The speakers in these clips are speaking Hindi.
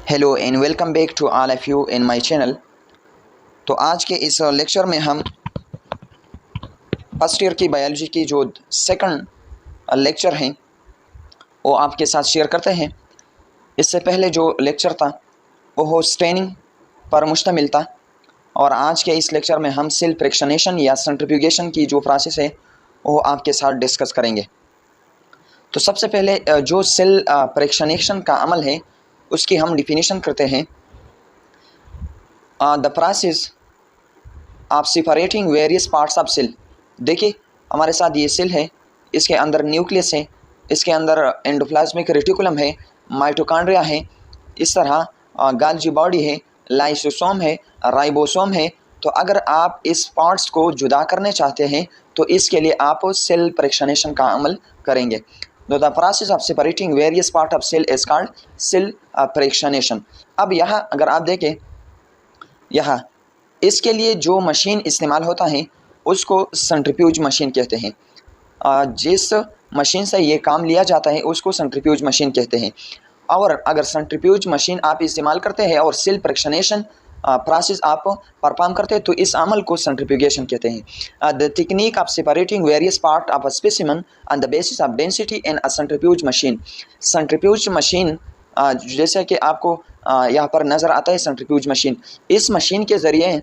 Hello and welcome back to all of you in my channel. तो आज के इस लेक्चर में हम फर्स्ट ईयर की बायोलॉजी की जो सेकंड लेक्चर हैं वो आपके साथ शेयर करते हैं। इससे पहले जो लेक्चर था वो स्टेनिंग पर मुश्तमिल था और आज के इस लेक्चर में हम सेल फ्रैक्शनेशन या सेंट्रीफ्यूगेशन की जो प्रोसेस है वो आपके साथ डिस्कस करेंगे। तो सबसे पहले जो सेल फ्रैक्शनेशन का अमल है उसकी हम डिफिनीशन करते हैं। The process of separating various parts of cell. देखिए हमारे साथ ये सेल है, इसके अंदर न्यूक्लियस है, इसके अंदर एंडोप्लाज्मिक रेटिकुलम है, माइटोकॉन्ड्रिया है, इस तरह गोल्गी बॉडी है, लाइसोसोम है, राइबोसोम है। तो अगर आप इस पार्ट्स को जुदा करने चाहते हैं तो इसके लिए आप सेल फ्रैक्शनेशन का अमल करेंगे। तो the process of separating various part of cell is called cell fractionation. अब यहाँ अगर आप देखें, यहाँ इसके लिए जो मशीन इस्तेमाल होता है उसको सेंट्रीफ्यूज मशीन कहते हैं। जिस मशीन से ये काम लिया जाता है उसको सेंट्रीफ्यूज मशीन कहते हैं। और अगर सेंट्रीफ्यूज मशीन आप इस्तेमाल करते हैं और सेल फ्रैक्शनेशन प्रोसेस आप परफॉर्म करते हैं तो इस अमल को सेंट्रीफ्यूगेशन कहते हैं। The technique of separating various part of a specimen on the basis of density in a centrifuge machine. Centrifuge machine जैसे कि आपको यहाँ पर नज़र आता है सेंट्रीफ्यूज मशीन, इस मशीन के ज़रिए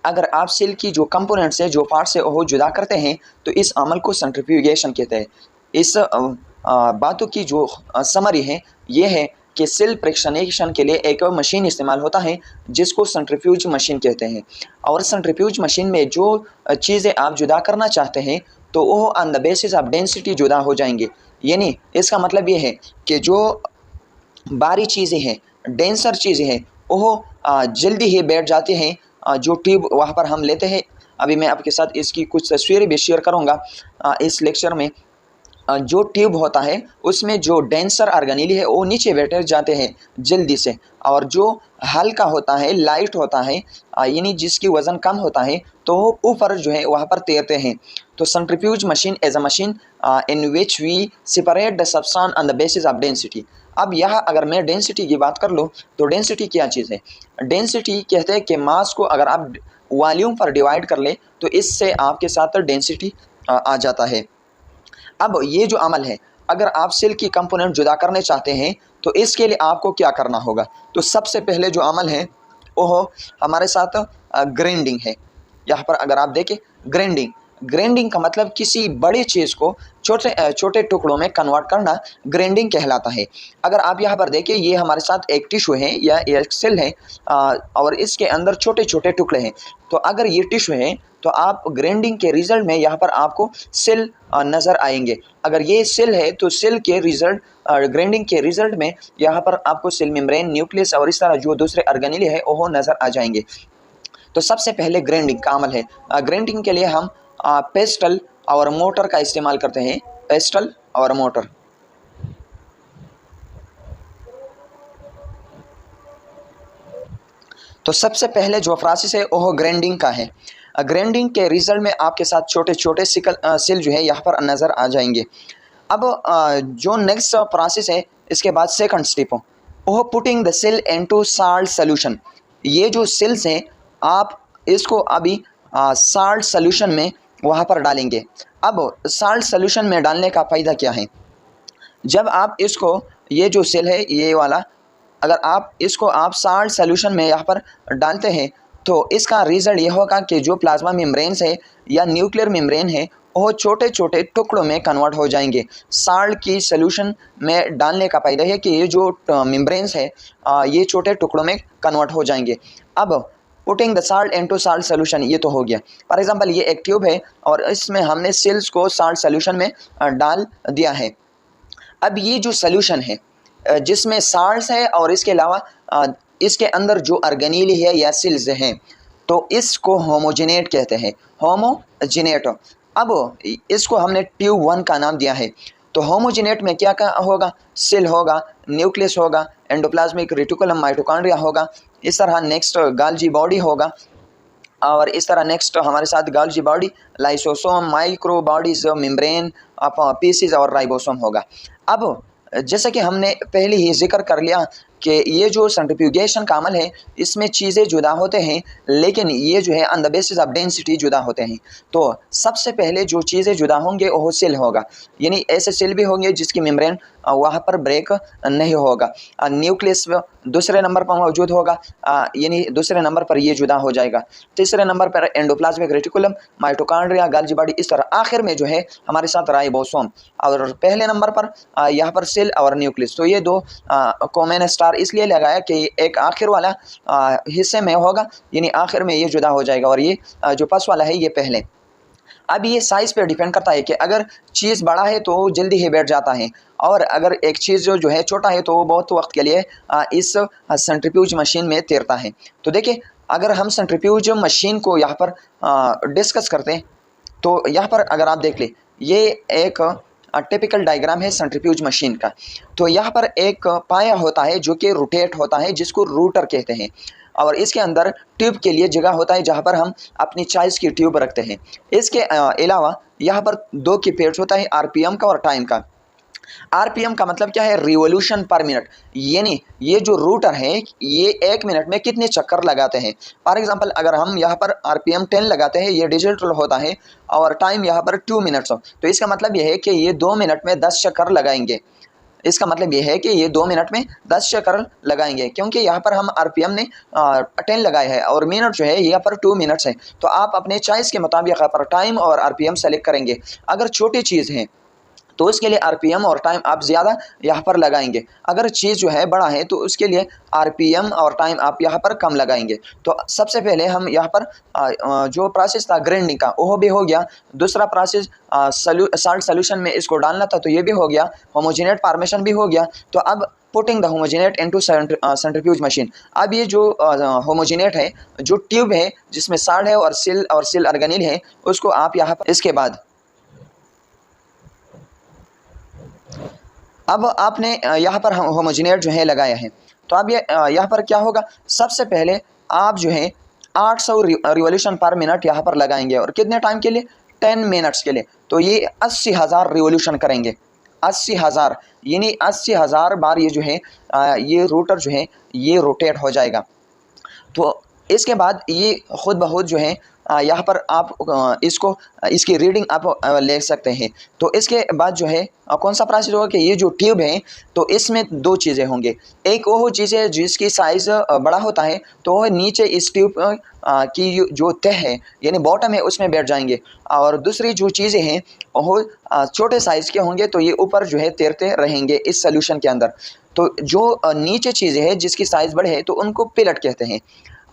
अगर आप सेल की जो कंपोनेंट्स है, जो पार्ट्स है वो जुदा करते हैं तो इस अमल को सेंट्रीफ्यूगेशन कहते हैं। इस बातों की जो समरी है ये है कि सेल फ्रैक्शनेशन के लिए एक मशीन इस्तेमाल होता है जिसको सेंट्रीफ्यूज मशीन कहते हैं। और सेंट्रीफ्यूज मशीन में जो चीज़ें आप जुदा करना चाहते हैं तो वो on the basis of density जुदा हो जाएंगे। यानी इसका मतलब ये है कि जो बारी चीज़ें हैं, डेंसर चीज़ें हैं, वो जल्दी ही बैठ जाती हैं। जो ट्यूब वहाँ पर हम लेते हैं, अभी मैं आपके साथ इसकी कुछ तस्वीरें भी शेयर करूँगा इस लेक्चर में। जो ट्यूब होता है उसमें जो डेंसर ऑर्गेनेली है वो नीचे बैठ जाते हैं जल्दी से, और जो हल्का होता है, लाइट होता है, यानी जिसकी वज़न कम होता है तो वो ऊपर जो है वहाँ पर तैरते हैं। तो centrifuge machine as a machine in which we separate the substance on the basis of density. अब यहाँ अगर मैं डेंसिटी की बात कर लूँ तो डेंसिटी क्या चीज़ है? डेंसिटी कहते हैं कि मास को अगर आप वॉल्यूम पर डिवाइड कर ले तो इससे आपके साथ डेंसिटी आ जाता है। अब ये जो अमल है, अगर आप सेल की कंपोनेंट जुदा करने चाहते हैं तो इसके लिए आपको क्या करना होगा? तो सबसे पहले जो अमल है वो हमारे साथ ग्राइंडिंग है। यहाँ पर अगर आप देखें ग्राइंडिंग का मतलब किसी बड़ी चीज़ को छोटे छोटे टुकड़ों में कन्वर्ट करना ग्राइंडिंग कहलाता है। अगर आप यहाँ पर देखिए, ये हमारे साथ एक टिश्यू है या एक सेल है और इसके अंदर छोटे छोटे टुकड़े हैं। तो अगर ये टिश्यू है तो आप ग्राइंडिंग के रिजल्ट में यहाँ पर आपको सेल नज़र आएंगे। अगर ये सेल है तो सेल के रिजल्ट ग्राइंडिंग के रिजल्ट में यहाँ पर आपको सेल मेम्ब्रेन, न्यूक्लियस और इस तरह जो दूसरे ऑर्गेनेली है वो नज़र आ जाएंगे। तो सबसे पहले ग्राइंडिंग का अमल है। ग्राइंडिंग के लिए हम पेस्टल और मोटर का इस्तेमाल करते हैं। पेस्टल और मोटर। तो सबसे पहले जो प्रोसेस है वो ग्राइंडिंग का है। ग्राइंडिंग के रिजल्ट में आपके साथ छोटे छोटे सेल जो है यहाँ पर नज़र आ जाएंगे। अब जो नेक्स्ट प्रोसेस है इसके बाद सेकंड स्टेप हो वो putting the cell into salt solution. ये जो सेल्स हैं आप इसको अभी साल्ट सोल्यूशन में वहाँ पर डालेंगे। अब साल्ट सोल्यूशन में डालने का फ़ायदा क्या है? जब आप इसको, ये जो सेल है ये वाला, अगर आप इसको आप साल्ट सोल्यूशन में यहाँ पर डालते हैं तो इसका रिजल्ट ये होगा कि जो प्लाज्मा मेम्ब्रेन्स है या न्यूक्लियर मेम्ब्रेन है वो छोटे छोटे टुकड़ों में कन्वर्ट हो जाएंगे। साल्ट की सोल्यूशन में डालने का फ़ायदा है कि ये जो मेम्ब्रेन्स है ये छोटे टुकड़ों में कन्वर्ट हो जाएंगे। अब putting the salt into salt solution ये तो हो गया। फॉर एग्जांपल ये एक ट्यूब है और इसमें हमने सेल्स को साल्ट सोल्यूशन में डाल दिया है। अब ये जो सोल्यूशन है जिसमें साल्ट्स है और इसके अलावा इसके अंदर जो ऑर्गेनेली है या सेल्स हैं तो इसको होमोजेनेट कहते हैं। होमोजेनेट। अब इसको हमने ट्यूब 1 का नाम दिया है। तो होमोजेनेट में क्या क्या होगा? सेल होगा, न्यूक्लियस होगा, एंडोप्लाज्मिक रेटिकुलम, माइटोकॉन्ड्रिया होगा, इस तरह नेक्स्ट गोल्गी बॉडी होगा, और इस तरह नेक्स्ट हमारे साथ Golgi body, lysosome, micro bodies, membrane, pieces और राइबोसोम होगा। अब जैसा कि हमने पहले ही जिक्र कर लिया कि ये जो सेंट्रीफ्यूगेशन का अमल है इसमें चीज़ें जुदा होते हैं, लेकिन ये जो है on the basis of density जुदा होते हैं। तो सबसे पहले जो चीज़ें जुदा होंगे वो सेल होगा, यानी ऐसे सेल भी होंगे जिसकी मेम्ब्रेन वहाँ पर ब्रेक नहीं होगा। न्यूक्लियस दूसरे नंबर पर मौजूद होगा, यानी दूसरे नंबर पर ये जुदा हो जाएगा। तीसरे नंबर पर endoplasmic reticulum, mitochondria, Golgi body, इस तरह आखिर में जो है हमारे साथ राइबोसोम, और पहले नंबर पर यहाँ पर सेल और न्यूक्लियस। तो ये दो कॉमन स्टार इसलिए लगाया कि एक आखिर वाला हिस्से में होगा, यानी आखिर में ये जुदा हो जाएगा, और ये जो पास वाला है ये पहले। अब ये साइज़ पे डिपेंड करता है कि अगर चीज़ बड़ा है तो जल्दी ही बैठ जाता है, और अगर एक चीज़ जो है छोटा है तो वो बहुत वक्त के लिए इस सेंट्रीफ्यूज मशीन में तैरता है। तो देखिए, अगर हम सेंट्रीफ्यूज मशीन को यहाँ पर डिस्कस करते हैं तो यहाँ पर अगर आप देख लें, ये एक टिपिकल डायग्राम है सेंट्रीफ्यूज मशीन का। तो यहाँ पर एक पाया होता है जो कि रोटेट होता है, जिसको रूटर कहते हैं, और इसके अंदर ट्यूब के लिए जगह होता है जहाँ पर हम अपनी चॉइस की ट्यूब रखते हैं। इसके अलावा यहाँ पर दो की पेड्स होता है, आरपीएम का और टाइम का। आरपीएम का मतलब क्या है? रिवॉल्यूशन पर मिनट, यानी ये जो रूटर है ये 1 मिनट में कितने चक्कर लगाते हैं। फॉर एग्जांपल अगर हम यहाँ पर आरपीएम 10 लगाते हैं, ये डिजिटल होता है, और टाइम यहाँ पर 2 मिनट्स हो, तो इसका मतलब ये है कि ये 2 मिनट में 10 चक्कर लगाएंगे। इसका मतलब ये है कि ये 2 मिनट में 10 चक्कर लगाएंगे, क्योंकि यहाँ पर हम आरपीएम ने 10 लगाए हैं और मिनट जो है यहाँ पर 2 मिनट्स है। तो आप अपने चॉइस के मुताबिक यहाँ पर टाइम और आरपीएम सेलेक्ट करेंगे। अगर छोटी चीज़ है तो उसके लिए आरपीएम और टाइम आप ज़्यादा यहाँ पर लगाएंगे। अगर चीज़ जो है बड़ा है तो उसके लिए आरपीएम और टाइम आप यहाँ पर कम लगाएंगे। तो सबसे पहले हम यहाँ पर जो प्रोसेस था ग्राइंडिंग का वो भी हो गया। दूसरा प्रोसेस साल्ट सोल्यूशन में इसको डालना था, तो ये भी हो गया। होमोजेनेट फॉर्मेशन भी हो गया। तो अब putting the homogenate into centrifuge machine. अब ये जो होमोजेनेट है, जो ट्यूब है जिसमें साल्ट है और सिल ऑर्गेनिल है, उसको आप यहाँ पर, इसके बाद अब आपने यहाँ पर होमोजेनेट जो है लगाया है। तो अब ये यहाँ पर क्या होगा, सबसे पहले आप जो है 800 रिवॉल्यूशन पर मिनट यहाँ पर लगाएंगे, और कितने टाइम के लिए? 10 मिनट्स के लिए। तो ये 80,000 रिवॉल्यूशन करेंगे, 80,000, यानी 80,000 बार ये जो है ये रोटर जो है ये रोटेट हो जाएगा। तो इसके बाद ये खुद ब खुद जो है यहाँ पर आप इसकी रीडिंग आप ले सकते हैं। तो इसके बाद जो है कौन सा प्रोसेस होगा कि ये जो ट्यूब है तो इसमें दो चीज़ें होंगे। एक वो चीज़ है जिसकी साइज़ बड़ा होता है, तो वो नीचे इस ट्यूब की जो तह है यानी बॉटम है उसमें बैठ जाएंगे, और दूसरी जो चीज़ें हैं वो छोटे साइज़ के होंगे, तो ये ऊपर जो है तैरते रहेंगे इस सोल्यूशन के अंदर। तो जो नीचे चीज़ें हैं जिसकी साइज़ बड़े है तो उनको पिलट कहते हैं।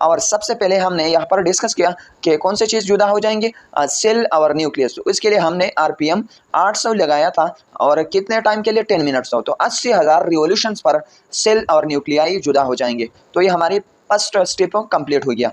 और सबसे पहले हमने यहाँ पर डिस्कस किया कि कौन से चीज़ जुदा हो जाएंगे, सेल और न्यूक्लियस। तो इसके लिए हमने आरपीएम 800 लगाया था, और कितने टाइम के लिए? 10 मिनट्स हो। तो 80,000 रिवॉल्यूशंस पर सेल और न्यूक्लियाई जुदा हो जाएंगे। तो ये हमारी फर्स्ट स्टेप कंप्लीट हो गया।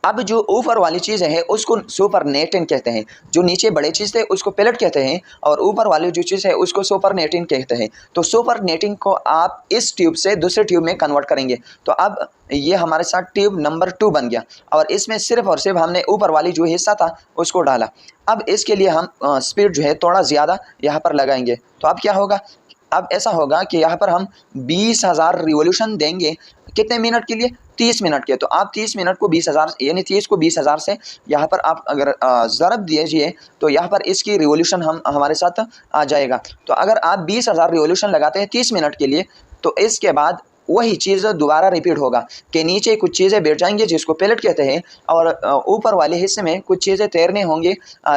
अब जो ऊपर वाली चीज़ है उसको सुपरनेटिन कहते हैं। जो नीचे बड़े चीज़ थे उसको पेलेट कहते हैं, और ऊपर वाली जो चीज़ है उसको सुपरनेटिन कहते हैं। तो सुपरनेटिन को आप इस ट्यूब से दूसरे ट्यूब में कन्वर्ट करेंगे। तो अब ये हमारे साथ ट्यूब नंबर 2 बन गया, और इसमें सिर्फ और सिर्फ हमने ऊपर वाली जो हिस्सा था उसको डाला। अब इसके लिए हम स्पीड जो है थोड़ा ज़्यादा यहाँ पर लगाएंगे। तो अब क्या होगा, अब ऐसा होगा कि यहाँ पर हम 20,000 रिवॉल्यूशन देंगे। कितने मिनट के लिए? 30 मिनट के। तो आप 30 मिनट को 20,000 यानी 30 को 20,000 से यहाँ पर आप अगर ज़रब दीजिए तो यहाँ पर इसकी रिवॉल्यूशन हमारे साथ आ जाएगा। तो अगर आप 20,000 रिवॉल्यूशन लगाते हैं 30 मिनट के लिए, तो इसके बाद वही चीज़ दोबारा रिपीट होगा कि नीचे कुछ चीज़ें बैठ जाएंगी जिसको पेलेट कहते हैं, और ऊपर वाले हिस्से में कुछ चीज़ें तैरने होंगी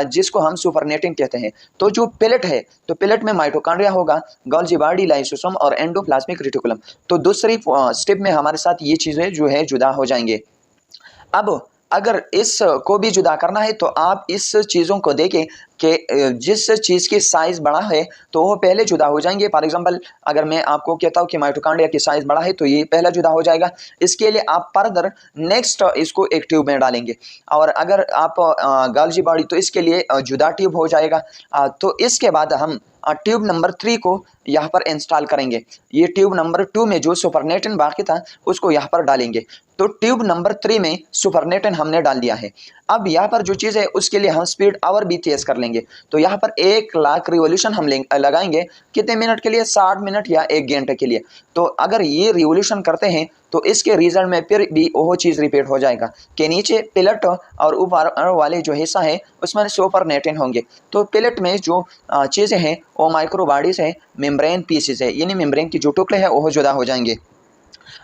जिसको हम सुपरनेटिंग कहते हैं। तो जो पेलेट है तो पेलेट में माइटोकॉन्ड्रिया होगा, गोल्गी बॉडी, लाइसोसोम और एंडोप्लाज्मिक रेटिकुलम। तो दूसरी स्टेप में हमारे साथ ये चीज़ें जो है जुदा हो जाएंगे। अब अगर इसको भी जुदा करना है तो आप इस चीज़ों को देखें कि जिस चीज़ की साइज़ बड़ा है तो वो पहले जुदा हो जाएंगे। फॉर एग्जांपल अगर मैं आपको कहता हूँ कि माइटोकॉन्ड्रिया की साइज़ बड़ा है तो ये पहला जुदा हो जाएगा। इसके लिए आप फर्दर नेक्स्ट इसको एक ट्यूब में डालेंगे, और अगर आप गोल्गी बॉडी तो इसके लिए जुदा ट्यूब हो जाएगा। तो इसके बाद हम ट्यूब नंबर 3 को यहाँ पर इंस्टॉल करेंगे। ये ट्यूब नंबर 2 में जो सुपरनेटन बाकी था उसको यहाँ पर डालेंगे। तो ट्यूब नंबर 3 में सुपरनेटन हमने डाल दिया है। अब यहाँ पर जो चीज़ है उसके लिए हम स्पीड और भी तेज़ कर लेंगे। तो यहाँ पर 1,00,000 रिवोल्यूशन हम लगाएंगे कितने मिनट के लिए, 60 मिनट या 1 घंटे के लिए। तो अगर ये रिवोल्यूशन करते हैं तो इसके रिजल्ट में फिर भी वो चीज़ रिपीट हो जाएगा कि नीचे पिलट और ऊपर वाले जो हिस्सा है उसमें सुपरनेटन होंगे। तो पिलट में जो चीज़ें हैं वो माइक्रो बॉडीज है, मेम्ब्रेन पीसेस है, यानी मेम्ब्रेन की जो टुकड़े हैं वो जुदा हो जाएंगे।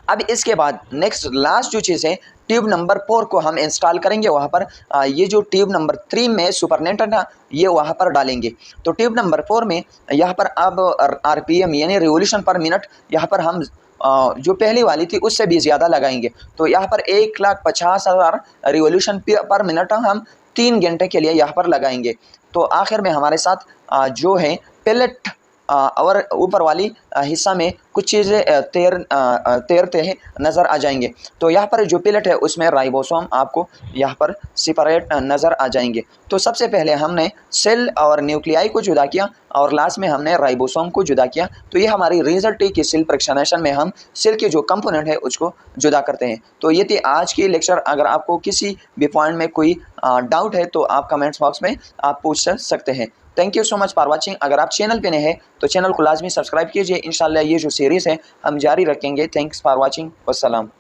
अब इसके बाद नेक्स्ट लास्ट जो चीज़ है ट्यूब नंबर 4 को हम इंस्टॉल करेंगे। वहाँ पर ये जो ट्यूब नंबर 3 में सुपरनेटन है ये वहाँ पर डालेंगे। तो ट्यूब नंबर 4 में यहाँ पर अब RPM यानी रिवोल्यूशन पर मिनट यहाँ पर हम जो पहली वाली थी उससे भी ज़्यादा लगाएंगे। तो यहाँ पर 1,50,000 रिवोल्यूशन पर मिनट हम 3 घंटे के लिए यहाँ पर लगाएंगे। तो आखिर में हमारे साथ जो है पेलेट और ऊपर वाली हिस्सा में कुछ चीज़ें तैरते हैं नज़र आ जाएंगे। तो यहाँ पर जो पिलट है उसमें राइबोसोम आपको यहाँ पर सेपरेट नज़र आ जाएंगे। तो सबसे पहले हमने सेल और न्यूक्लियाई को जुदा किया और लास्ट में हमने राइबोसोम को जुदा किया। तो ये हमारी रिजल्ट की सेल फ्रैक्शनेशन में हम सेल के जो कंपोनेंट है उसको जुदा करते हैं। तो ये थी आज की लेक्चर। अगर आपको किसी भी पॉइंट में कोई डाउट है तो आप कमेंट्स बॉक्स में आप पूछ सकते हैं। Thank you so much for watching. अगर आप चैनल पे नए हैं तो चैनल को लाजमी सब्सक्राइब कीजिए। इंशाल्लाह ये जो सीरीज़ है हम जारी रखेंगे। Thanks for watching. वस्सलाम।